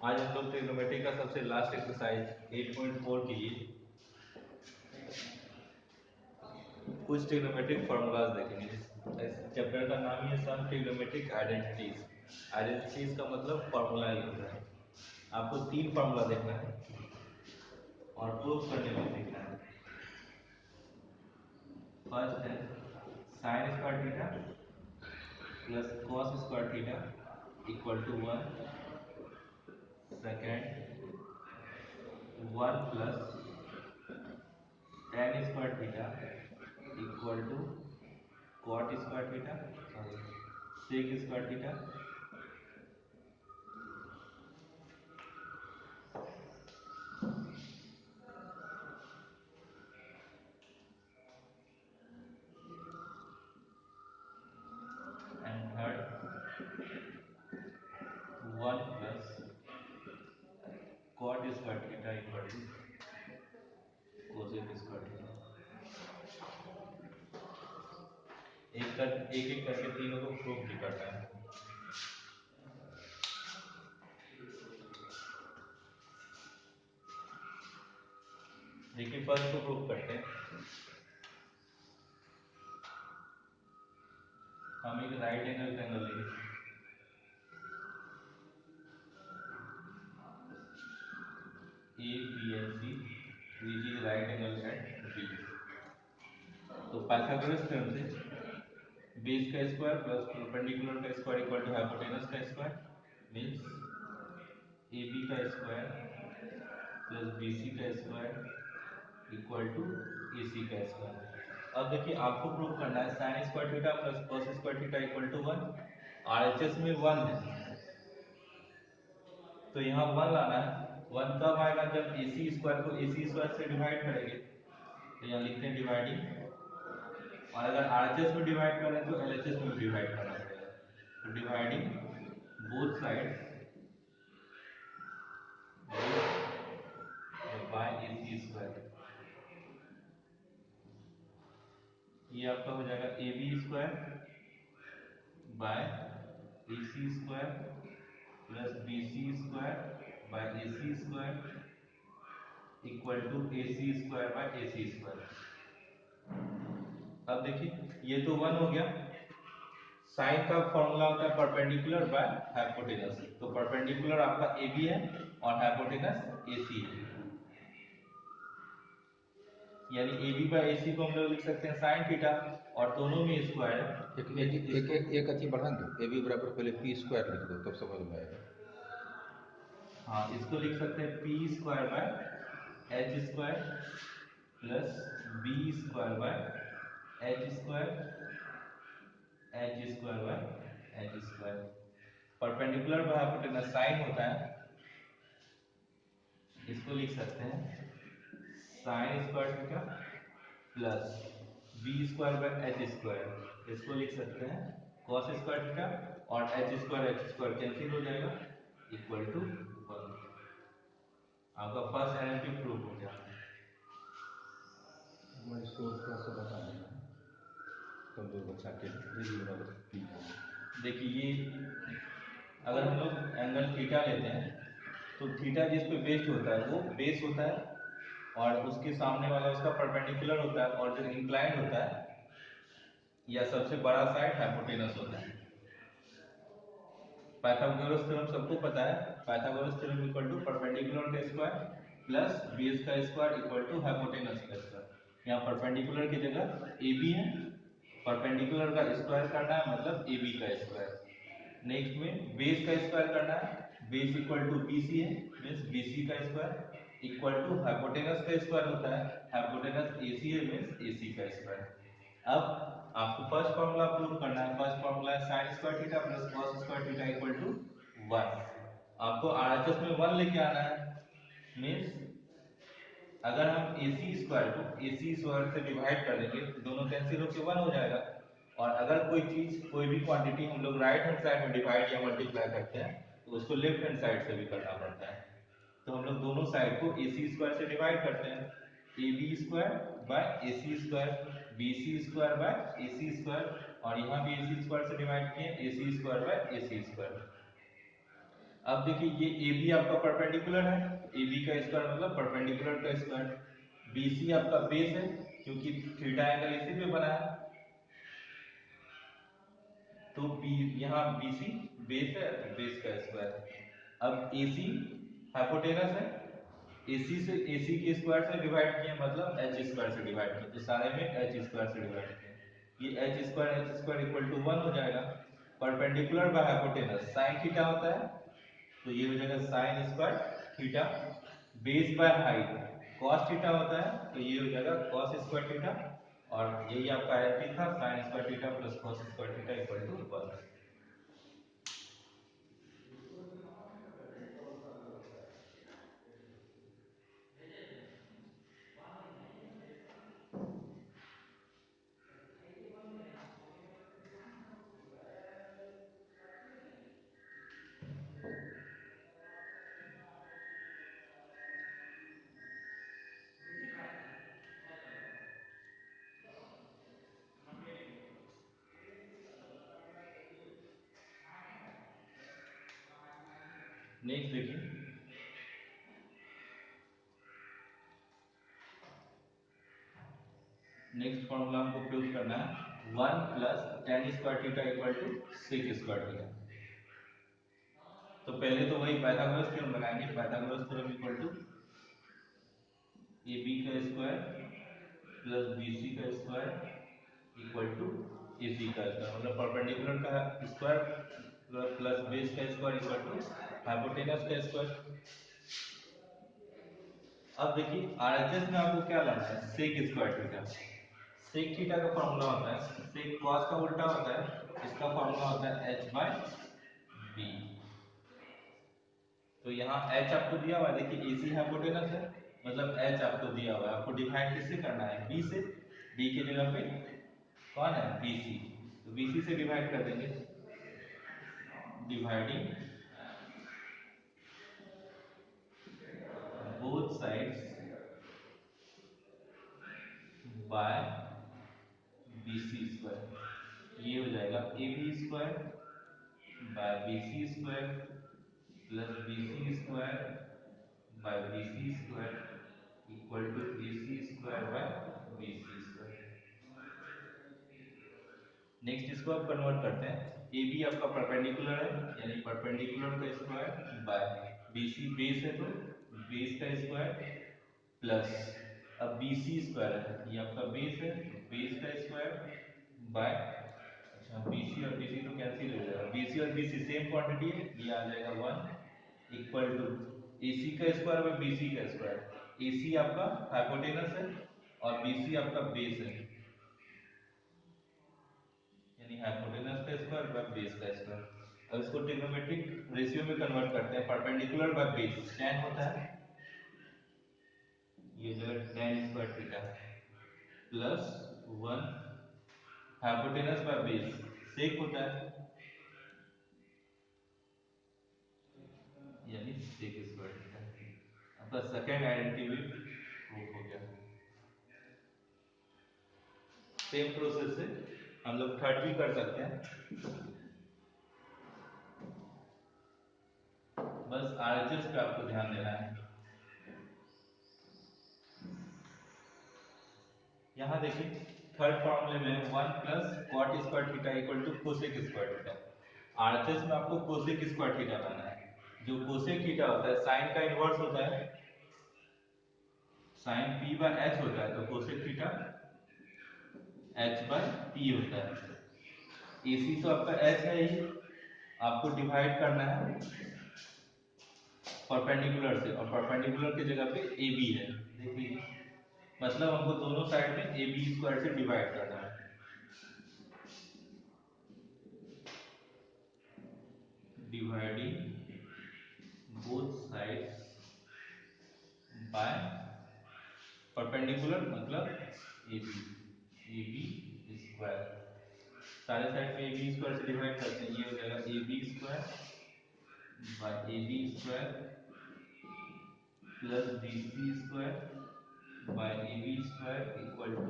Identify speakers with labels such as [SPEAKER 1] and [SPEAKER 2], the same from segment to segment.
[SPEAKER 1] आज हम लोग ट्रिग्नोमेट्री का सबसे लास्ट एक्सरसाइज 8.4 की कुछ ट्रिग्नोमेट्रिक फॉर्मूलाज देखेंगे। इस चैप्टर का नाम ही है सम ट्रिग्नोमेट्रिक आइडेंटिटीज। आइडेंटिटीज का मतलब फॉर्मूला ही होता है। आपको 3 फॉर्मूला देखना है और प्रूफ करने में सीखना है। फर्स्ट है sine square theta plus cos square theta equal to 1। Second 1 plus tan square theta equal to cot square theta sorry sec square theta. And third 1 plus cot square theta equal to cosec square theta. एक एक करके तीनों को proof भी करना है। देखिए first को प्रूफ करते हैं। हम एक राइट एंगल ट्रायंगल लेंगे। A B and C which is right angle at B. तो पाइथागोरस थ्योरम से बेस का स्क्वायर प्लस परपेंडिकुलर का स्क्वायर इक्वल टू हाइपोटेनस का स्क्वायर मींस ए बी का स्क्वायर प्लस बी सी का square equal to A C का square. अब देखिए आपको प्रूव करना है sine square theta plus cos square theta equal to 1। RHS में 1 है तो यहाँ 1 लाना है। 1 कब आएगा जब ए सी स्क्वायर को ए सी स्क्वायर से डिवाइड करेंगे। तो यहाँ लिखते हैं डिवाइडिंग, और अगर आरएचएस में डिवाइड करें तो एलएचएस में डिवाइड करना पड़ेगा। तो dividing both sides by A C square. ये आपका हो जाएगा A B square by A C square plus B C square by A C square equal to A C square by A C square. अब देखिए ये तो 1 हो गया। साइन का फॉर्मूला होता है परपेंडिकुलर बाय हाइपोटेनस। तो परपेंडिकुलर आपका ए बी है और हाइपोटेनस ए सी है, यानी ए बी बाई ए सी को हम लोग लिख सकते हैं साइन थीटा, और दोनों में स्क्वायर है।
[SPEAKER 2] एक अथी बढ़ा दो, ए बी बराबर पहले पी स्क्वायर लिख दो तब समझ में आएगा।
[SPEAKER 1] हाँ इसको लिख सकते हैं P square by H square plus B square by H square by H square. Perpendicular by hypotenuse sine होता है, इसको लिख सकते हैं sine square theta plus B square by H square. इसको लिख सकते हैं कॉस स्क्वायर थीटा, और एच स्क्वायर कैंसिल हो जाएगा इक्वल टू 1। आपका फर्स्ट एनालिटिक प्रूफ हो गया।
[SPEAKER 2] मैं इसको थोड़ा सा बता देना कमजोर बच्चा के लिए बराबर पी है।
[SPEAKER 1] देखिए ये अगर हम लोग एंगल थीटा लेते हैं तो थीटा जिस पे बेस्ड होता है वो बेस होता है, और उसके सामने वाला उसका परपेंडिकुलर होता है, और जो इंक्लाइंड होता है या सबसे बड़ा साइड हाइपोटेनस होता है। पाइथागोरस थ्योरम सबको पता है। Pythagoras theorem equal to perpendicular का स्क्वायर प्लस बेस का स्क्वायर इक्वल टू हाइपोटेनस का स्क्वायर। यहाँ परपेंडिकुलर की जगह ए बी है, परपेंडिकुलर का स्क्वायर करना है मतलब ए बी का स्क्वायर। नेक्स्ट में बेस का स्क्वायर करना है, base equal to B C है मीन्स बी सी का स्क्वायर इक्वल टू हाइपोटेनस का स्क्वायर होता है, हाइपोटेनस ए सी है मीन्स ए सी का स्क्वायर। अब आपको फर्स्ट फॉर्मूला प्रूव करना है। फर्स्ट फॉर्मूला है sin square theta plus cos square theta equal to 1। आपको आरएचएस में 1 लेके आना है मींस अगर हम AC स्क्वायर को AC स्क्वायर से डिवाइड कर देंगे तो दोनों कैंसिल होकर 1 हो जाएगा। और अगर कोई चीज कोई भी क्वांटिटी हम लोग राइट हैंड साइड में डिवाइड या मल्टीप्लाई करते हैं तो उसको लेफ्ट हैंड साइड से भी करना पड़ता है। तो हम लोग दोनों साइड को AC स्क्वायर से डिवाइड करते हैं, A B square by A C square, B C square by A C square, और यहाँ भी ए सी स्क्वायर से डिवाइड किए A C square by A C square. अब देखिए ये ए बी आपका परपेंडिकुलर है, ए बी का स्क्वायर मतलब परपेंडिकुलर का स्क्वायर, बी सी आपका बेस है क्योंकि थीटा एंगल इसी पे बना है, तो बी यहाँ बी सी बेस है तो बेस का स्क्वायर। अब ए सी हाइपोटेनस है, AC से AC के स्क्वायर से डिवाइड किए मतलब h स्क्वायर से डिवाइड किए, तो सारे में h स्क्वायर से डिवाइड किए, ये h स्क्वायर इक्वल टू 1 हो जाएगा। Perpendicular by hypotenuse sin theta होता है तो ये हो जाएगा sin square theta, base by height cos theta होता है तो ये हो जाएगा cos स्क्वायर थीटा, और यही आपका आइडेंटिटी था sin square theta plus cos square theta equal to 1। Next देखिए, नेक्स्ट फॉर्मूला हमको प्रूव करना है 1 plus tan square theta equal to sec square theta. तो पहले तो वही पाइथागोरस थ्योरम लगाएंगे, Pythagoras theorem equal to ab का स्क्वायर प्लस bc का स्क्वायर इक्वल टू ac का स्क्वायर, मतलब परपेंडिकुलर का स्क्वायर प्लस बेस का स्क्वायर इक्वल टू हाइपोटेनस का स्क्वायर। अब देखिए आरएचएस में आपको क्या लाना है, sec square theta. sec theta का फॉर्मूला होता है sec cos का उल्टा होता है, इसका फॉर्मूला होता है h बाय b। तो यहाँ h आपको दिया हुआ है, देखिए AC हाइपोटेनस है मतलब h आपको दिया हुआ है, आपको डिवाइड किससे करना है, b से, b की जगह पे कौन है BC, तो BC से डिवाइड कर देंगे, dividing both sides by BC square, ये हो जाएगा AB square by BC square plus BC square by BC square equal to AC square by BC square. Next इसको आप कन्वर्ट करते हैं, ए बी आपका परपेंडिकुलर है यानी परपेंडिकुलर का square by B C base है तो बेस का स्क्वायर प्लस अब बी सी स्क्वायर है, ये आपका बेस है तो बेस का स्क्वायर बाय, अच्छा बी सी और बी सी तो कैंसिल हो जाएगा, बी सी और बी सी सेम क्वांटिटी है, ये आ जाएगा 1 इक्वल टू ए सी का स्क्वायर बाय बी सी का स्क्वायर, ए सी आपका हाइपोटेनस है और बी सी आपका बेस है यानी हाइपोटेनस का स्क्वायर बाय बेस का स्क्वायर। अब इसको ट्रिग्नोमेट्रिक रेशियो में कन्वर्ट करते हैं, परपेंडिकुलर बाय बेस tan होता है, ये जगह tan square theta plus 1 hypotenuse by base sec होता है यानी sec स्क्वायर थीटा। आपका सेकंड आइडेंटिटी भी प्रूफ हो गया। सेम प्रोसेस से हम लोग थर्ड भी कर सकते हैं, बस आरएचएस पे आपको ध्यान देना है। यहाँ देखिए थर्ड फॉर्मूले में 1 plus cot square theta equal to cosec square theta, RHS में आपको कोसेक स्क्वायर थीटा लाना है, जो कोसेक थीटा होता है साइन का इनवर्स होता है, साइन p बाय h होता है तो cosec theta h by p होता है। AC तो आपका h है ही, आपको डिवाइड करना है परपेंडिकुलर से, और परपेंडिकुलर की जगह पे AB है, देख लीजिए मतलब हमको दोनों साइड में AB स्क्वायर से डिवाइड करना है, dividing both sides by perpendicular मतलब AB स्क्वायर, सारे साइड पे AB स्क्वायर से डिवाइड करते हैं, ये हो जाएगा AB square by AB square plus BC square by AB square equal to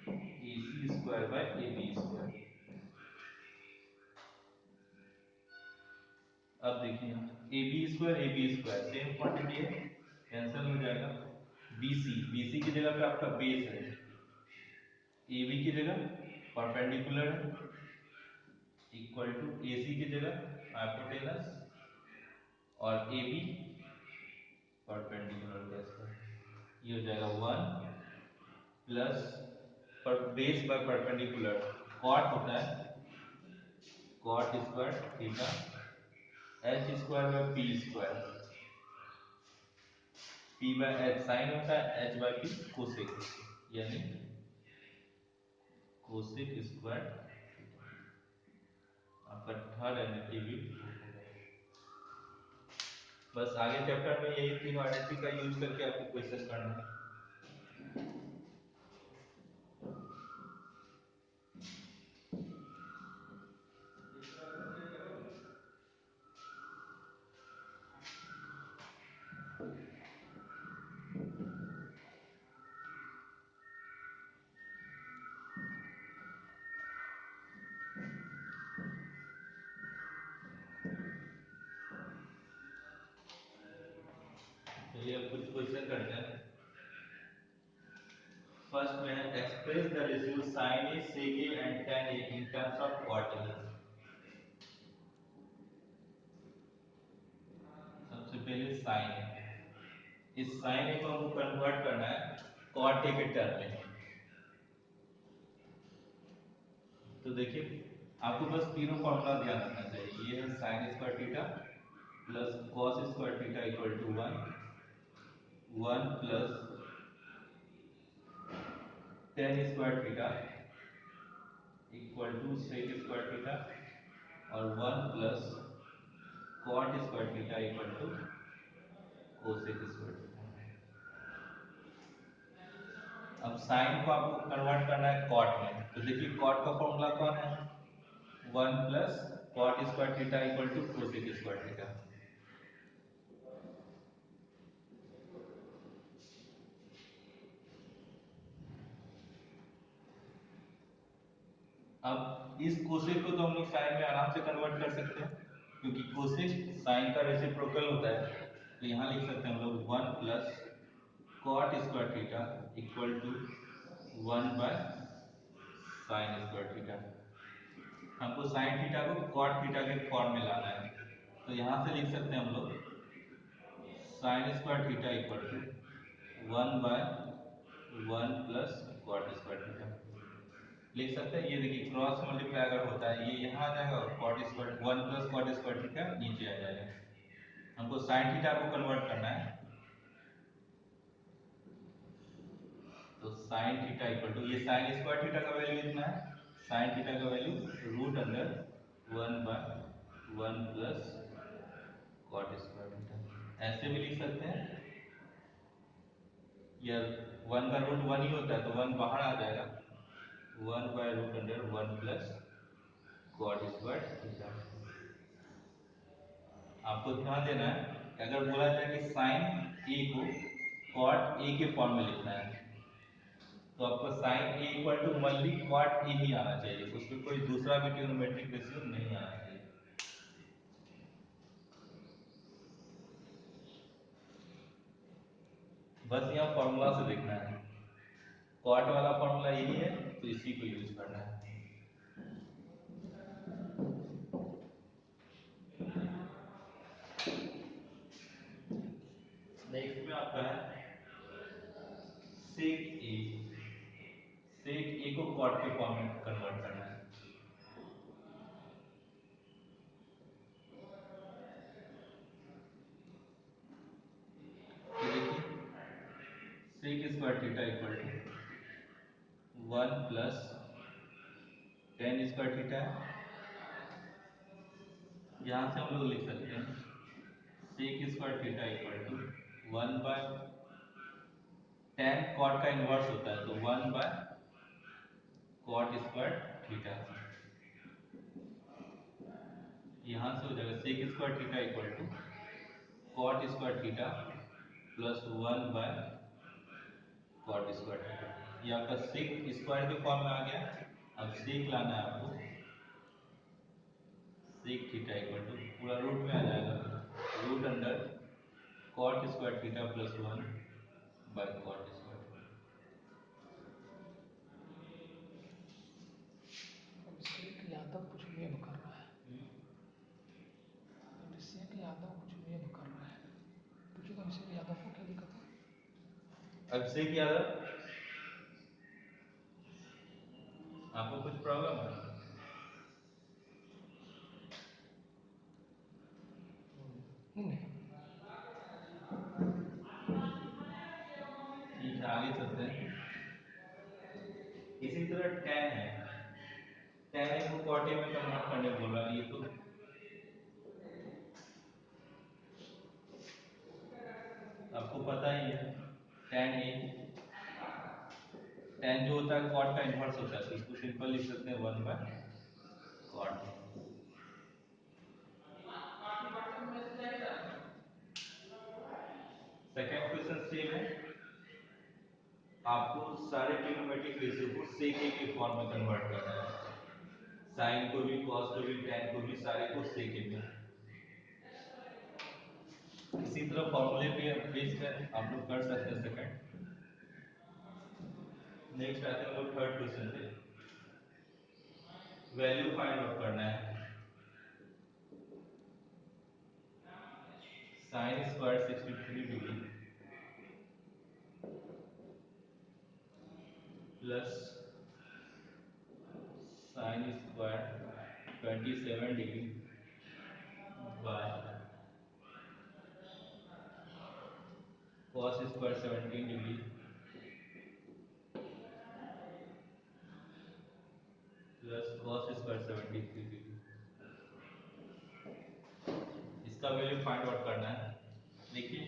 [SPEAKER 1] AC square by AB square. अब देखिए A B square same quantity है, कैंसिल हो जाएगा। बी सी की जगह पे आपका बेस है, ए बी की जगह परपेंडिकुलर है, इक्वल टू ए सी की जगह हाइपोटेनस, और ए बी परपेंडिकुलर का स्क्वायर। ये हो जाएगा 1 प्लस पर बेस बाय परपेंडिकुलर कॉट होता है cot square theta, H square by P square, P by H sine होता है, एच बाय पी कोसेक, यानी कोसेक स्क्वायर आपका थर्ड एनएटीवी। बस आगे चैप्टर में यही तीनों आइडेंटिटी का यूज करके आपको क्वेश्चन करना है। चलिए अब कुछ क्वेश्चन करते हैं। फर्स्ट में express the ratio sin a sec a and tan a in terms of cot a। सबसे पहले sin, इस sin a को हमको कन्वर्ट करना है cot a के टर्म में। तो देखिए आपको बस तीनों फॉर्मूला ध्यान रखना चाहिए। ये है sin square theta plus cos square theta equal to 1 plus tan square theta equal to sec square theta, और 1 plus cot square theta equal to cosec square theta. अब sin को आपको कन्वर्ट करना है cot में, तो देखिए cot का फॉर्मूला कौन है, 1 plus cot square theta equal to cosec square theta. अब इस कोसेक को तो हम लोग साइन में आराम से कन्वर्ट कर सकते हैं, क्योंकि कोसेक साइन का रेसिप्रोकल होता है। तो यहाँ लिख सकते हैं हम लोग 1 plus cot square theta equal to 1 by sine square theta. हमको साइन थीटा को कॉट थीटा के फॉर्म में लाना है, तो यहाँ से लिख सकते हैं हम लोग sine square theta equal to 1 by 1 plus cot square theta लिख सकते हैं। ये देखिए क्रॉस मल्टीप्लाई अगर होता है, ये यहाँ आ जाएगा और cot square 1 plus cot square theta नीचे आ जाएगा। हमको साइन थीटा को कन्वर्ट करना है, तो साइन थीटा इक्वल टू, ये साइन स्क्वायर थीटा का वैल्यू इतना है, साइन थीटा का value root under 1 by 1 plus cot square theta. ऐसे भी लिख सकते हैं, या 1 का रूट 1 ही होता है तो 1 बाहर आ जाएगा, 1 by root under 1 plus cot square theta. आपको ध्यान देना है कि अगर बोला जाए कि साइन ए को कॉट ए के फॉर्म में लिखना है, तो आपको sine A equal to only cot A ही आना चाहिए, उसमें कोई दूसरा भी ट्रिग्नोमेट्रिक रेशियो नहीं आना चाहिए। बस यहाँ फॉर्मूला से देखना है, कॉट वाला फॉर्मूला यही है तो इसी को यूज करना है। नेक्स्ट में आपका है सेक ए, सेक ए को कॉट के फॉर्म में कन्वर्ट करना है। तो देखिए sec square theta equal to 1 plus tan square theta, यहाँ से हम लोग लिख सकते हैं sec square theta equal to 1 by tan cot का इनवर्स होता है तो 1 बाय कॉट स्क्वायर थीटा। यहाँ से हो जाएगा sec square theta equal to cot square theta plus 1 by cot square theta. ये आपका सेक स्क्वायर के फॉर्म में आ गया। अब सेक लाना है आपको, सेक थीटा इक्वल टू पूरा रूट में आ जाएगा cot square theta plus 1 by cot square.
[SPEAKER 3] Abhishek Yadav कुछ वेब कर रहा है। अभिषेक यादव कुछ वेब कर रहा है। पूछो तो अभिषेक यादव को क्या दिक्कत है?
[SPEAKER 1] अभिषेक यादव, आपको कुछ प्रॉब्लम है?
[SPEAKER 3] नहीं
[SPEAKER 1] ठीक है, आगे चलते हैं। इसी तरह tan है, tan a को cot a में कन्वर्ट करने बोला, ये तो आपको पता ही है। tan a, tan जो होता है cot का इन्वर्स होता है, तो इसको सिंपल लिख सकते हैं 1 by cot। Second question same है, आपको सारे ट्रिग्नोमेट्रिक रेशियो को sec a के फॉर्म में कन्वर्ट करना है, sin को भी, cos को भी, tan को भी, सारे को sec a में। इसी तरह फॉर्मूले पे बेस पे आप लोग कर सकते हैं सेकंड। नेक्स्ट आते हैं हम लोग थर्ड क्वेश्चन पे, वैल्यू फाइंड आउट करना है। sin square 63 degree plus sin square 27 degree by cos square 17 degree plus cos square 73 degree. इसका वैल्यू फाइंड आउट करना है। देखिए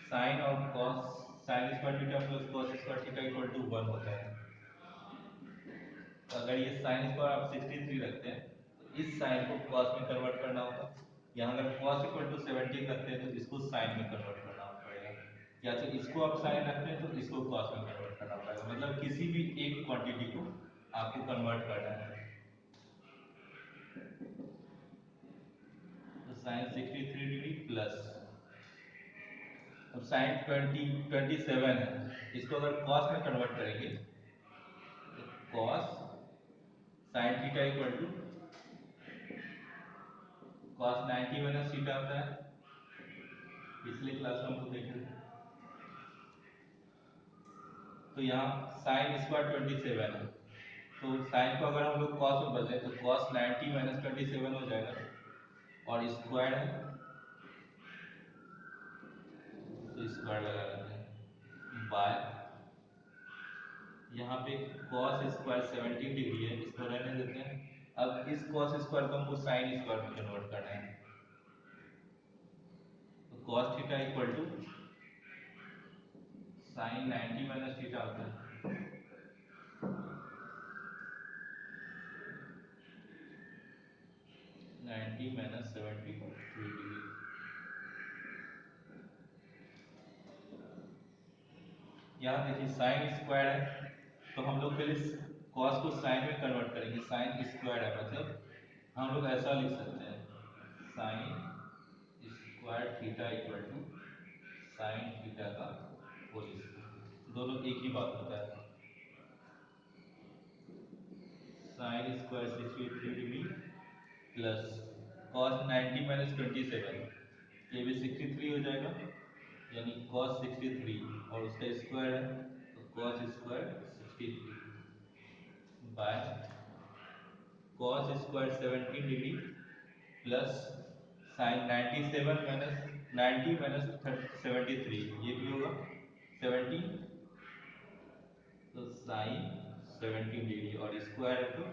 [SPEAKER 1] sin और cos, sin square theta plus cos square theta equal to 1 होता है। तो अगर ये sin स्क्वायर आप 63 रखते हैं तो इस sin को cos में कन्वर्ट करना होगा। यहाँ अगर cos इक्वल टू 17 रखते हैं तो इसको sin में कन्वर्ट करना पड़ेगा, या तो इसको आप sin रखते हैं तो इसको cos में कन्वर्ट करना पड़ेगा। मतलब किसी भी एक क्वांटिटी को आपको कन्वर्ट करना है। तो sin 63 डिग्री प्लस, अब sin 27 है, इसको अगर cos में कन्वर्ट करेंगे तो cos sin theta equal to cos 90 minus theta होता है, पिछले क्लास में हमको देखे थे। तो यहाँ sin स्क्वायर 27 है, तो sin को अगर हम लोग cos में बदलें तो cos 90 माइनस 27 हो जाएगा, और स्क्वायर है तो स्क्वायर लगा लेते हैं बाय, यहाँ पे cos स्क्वायर 17 डिग्री है, इसको रहने देते हैं। अब इस cos स्क्वायर को हमको sin स्क्वायर में कन्वर्ट करना है, तो cos theta equal to sin 90 minus theta होता है, 90 माइनस 73 डिग्री। यहाँ देखिए sin स्क्वायर है, तो हम लोग पहले cos को sin में कन्वर्ट करेंगे, sin स्क्वायर है मतलब हम लोग ऐसा लिख सकते हैं sin square theta equal to sin theta का होल स्क्वायर, दोनों एक ही बात होता है। sin square 63 degree plus cos 90 minus 27, ये भी 63 हो जाएगा, यानी cos 63 और उसका स्क्वायर है तो cos square 63 by cos square 17 degree plus sin 97 minus 90 minus 73, ये भी होगा 17, तो sin 17 डिग्री और स्क्वायर है तो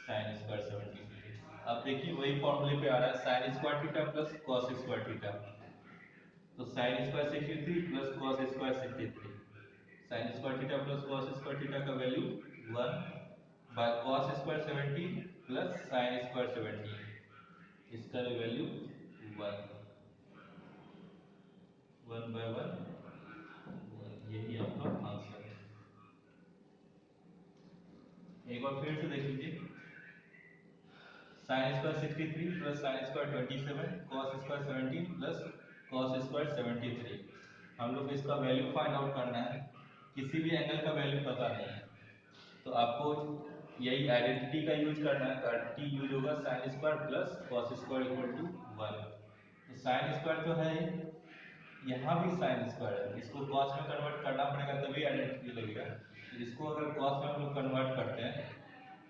[SPEAKER 1] sin स्क्वायर 17 डिग्री। अब देखिए वही फॉर्मूले पे आ रहा है sin square theta plus cos square theta, तो sin square 63 plus cos square 63, sin square theta plus cos square theta का value 1 by cos square 17 plus sin square 17, इसका वैल्यू 1 बाय 1, यही आपका आंसर है। एक बार फिर से देख लीजिए, sin square 63 plus sin square 27 cos square 17 plus cos square 73। हम लोग को इसका वैल्यू फाइंड आउट करना है, किसी भी एंगल का वैल्यू पता नहीं है तो आपको यही आइडेंटिटी का यूज करना है। तो आइडेंटिटी यूज होगा sine square plus cos square equal to 1। तो साइन स्क्वायर तो है ही, यहाँ भी साइन स्क्वायर है, इसको कॉस में कन्वर्ट करना पड़ेगा तभी आइडेंटिटी लगेगा। तो इसको अगर कॉस में हम लोग कन्वर्ट करते हैं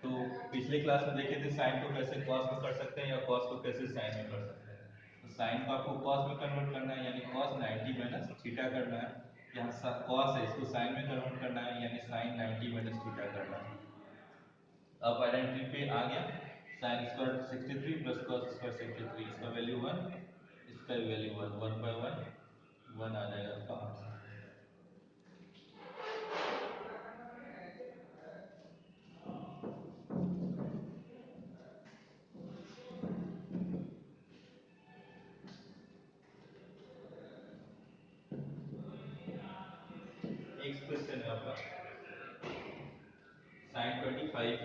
[SPEAKER 1] तो पिछले क्लास में देखे थे साइन को कैसे कॉस में कर सकते हैं या कॉस को कैसे साइन में कर सकते हैं। तो साइन को आपको कॉस में कन्वर्ट करना है यानी कॉस 90 माइनस थीटा करना है। यहाँ कॉस है, इसको साइन में कन्वर्ट करना है यानी साइन 90 माइनस थीटा करना है। अब आइडेंटिटी पे आ गया, sine square 63 plus cos square 63, इसका वैल्यू 1, इसका वैल्यू 1, 1 बाय 1 आ जाएगा आपका आंसर। नेक्स्ट क्वेश्चन है आपका sign 25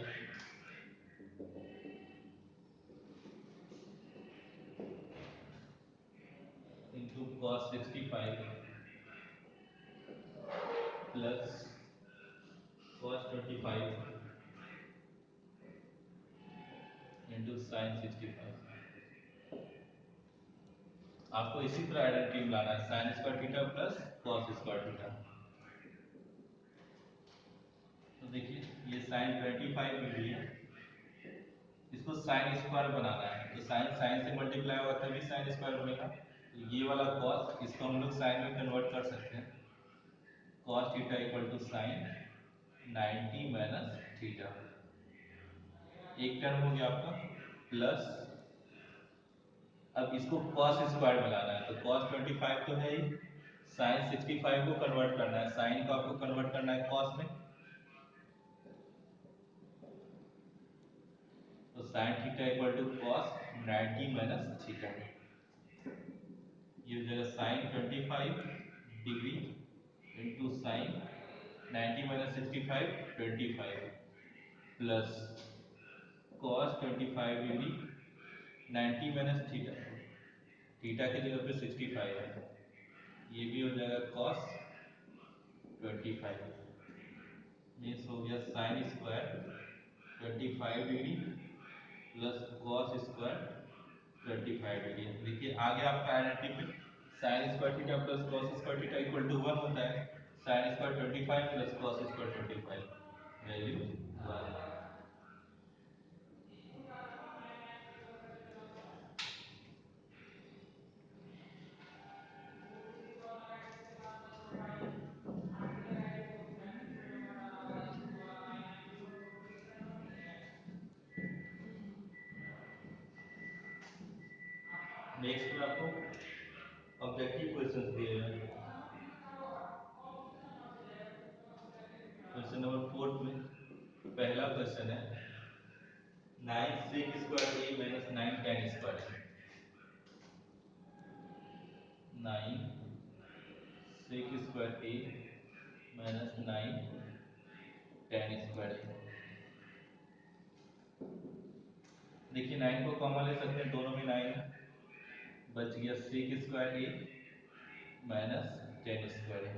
[SPEAKER 1] into cos 65 plus cos 25 into sin 65। आपको इसी तरह आइडेंटिटी लाना है, sin square theta plus cos square theta. तो देखिए ये sin 25 मिल रही है, इसको sin स्क्वायर बनाना है तो sin से मल्टीप्लाई होगा तभी sin स्क्वायर बनेगा। तो ये वाला cos इसको हम लोग sin में कन्वर्ट कर सकते हैं, cos theta equal to sin 90 minus theta. एक टर्म हो गया आपका प्लस, अब इसको cos स्क्वायर में लाना है तो cos 25 तो है ही, sin 65 को कन्वर्ट करना है, sin को आपको कन्वर्ट करना है cos में। तो sin theta equal to cos 90 minus theta, ये हो जाएगा sin 25 degree into sin 90 minus 65 25 plus cos 25 degree 90 minus theta, theta की जगह पे 65 है, ये भी हो जाएगा cos 25 मीन्स हो गया sin square 25 degree plus cos square 25 degree. देखिए आ गया आपका आइडेंटिटी पे, sin square theta plus cos square theta equal to 1 होता है, sin square 25 plus cos square 25 value 1। Next में आपको ऑब्जेक्टिव क्वेश्चंस दिए हुए हैं। क्वेश्चन नंबर 4 में पहला क्वेश्चन है 9 sec square a minus 9 tan square a, 9 sec square a minus 9 tan square a। देखिए 9 को कॉमन ले सकते हैं, दोनों में 9 है, बच गया sec square a minus tan square a।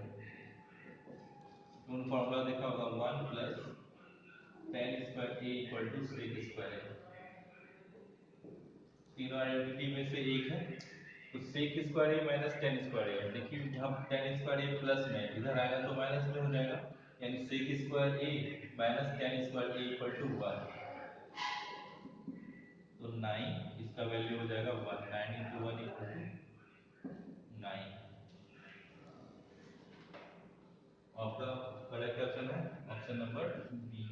[SPEAKER 1] Formula देखा होगा 1 plus tan square a equal to sec square a। तीनों आइडेंटिटी में से एक है तो sec square a minus tan square a, देखिए जब tan स्क्वायर a प्लस में इधर आएगा तो माइनस में हो जाएगा, यानी sec square a minus tan square a equal to 1। तो 9 इसका वैल्यू हो जाएगा 1, 9 into 1 इक्वल टू 9। आपका करेक्ट ऑप्शन है ऑप्शन नंबर बी।